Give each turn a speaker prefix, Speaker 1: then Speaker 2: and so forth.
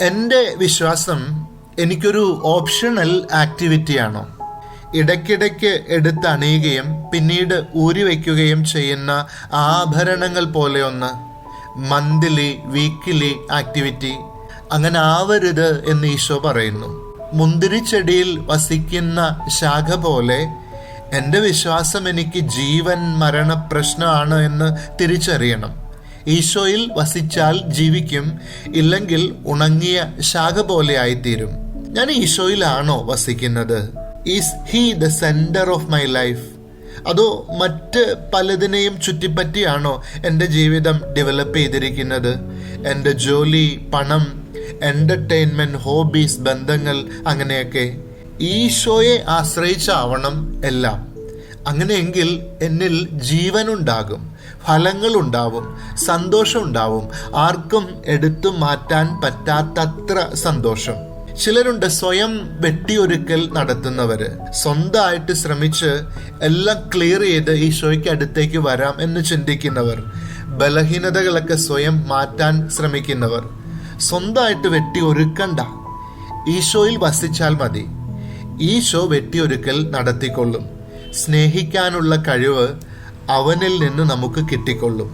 Speaker 1: എൻ്റെ വിശ്വാസം എനിക്കൊരു ഓപ്ഷണൽ ആക്ടിവിറ്റിയാണോ? ഇടയ്ക്കിടയ്ക്ക് എടുത്തണിയുകയും പിന്നീട് ഊരിവെക്കുകയും ചെയ്യുന്ന ആഭരണങ്ങൾ പോലെ ഒന്ന്, മന്ത്ലി വീക്കിലി ആക്ടിവിറ്റി. അങ്ങനെ ആവരുത് എന്ന് ഈശോ പറയുന്നു. മുന്തിരിച്ചെടിയിൽ വസിക്കുന്ന ശാഖ പോലെ എൻ്റെ വിശ്വാസം എനിക്ക് ജീവൻ മരണ പ്രശ്നമാണ് എന്ന് തിരിച്ചറിയണം. ഈശോയിൽ വസിച്ചാൽ ജീവിക്കും, ഇല്ലെങ്കിൽ ഉണങ്ങിയ ശാഖ പോലെ ആയിത്തീരും. ഞാൻ ഈശോയിലാണോ വസിക്കുന്നത്? Is he the centre of my life? അതോ മറ്റ് പലതിനെയും ചുറ്റിപ്പറ്റിയാണോ എൻ്റെ ജീവിതം ഡെവലപ്പ് ചെയ്തിരിക്കുന്നത്? എൻ്റെ ജോലി, പണം, എൻ്റർടൈൻമെൻറ്റ്, ഹോബീസ്, ബന്ധങ്ങൾ, അങ്ങനെയൊക്കെ ഈശോയെ ആശ്രയിച്ചാവണം എല്ലാം. അങ്ങനെയെങ്കിൽ എന്നിൽ ജീവനുണ്ടാകും, ഫലങ്ങളുണ്ടാവും, സന്തോഷമുണ്ടാവും, ആർക്കും എടുത്തു മാറ്റാൻ പറ്റാത്തത്ര സന്തോഷം. ചിലരുണ്ട് സ്വയം വെട്ടിയൊരുക്കൽ നടത്തുന്നവര്. സ്വന്തമായിട്ട് ശ്രമിച്ച് എല്ലാം ക്ലിയർ ചെയ്ത് ഈശോയ്ക്ക് അടുത്തേക്ക് വരാം എന്ന് ചിന്തിക്കുന്നവർ, ബലഹീനതകളൊക്കെ സ്വയം മാറ്റാൻ ശ്രമിക്കുന്നവർ. സ്വന്തമായിട്ട് വെട്ടിയൊരുക്കണ്ട, ഈശോയിൽ വസിച്ചാൽ മതി. ഈശോ വെട്ടിയൊരുക്കൽ നടത്തിക്കൊള്ളും. സ്നേഹിക്കാനുള്ള കഴിവ് അവനിൽ നിന്ന് നമുക്ക് കിട്ടിക്കൊള്ളും.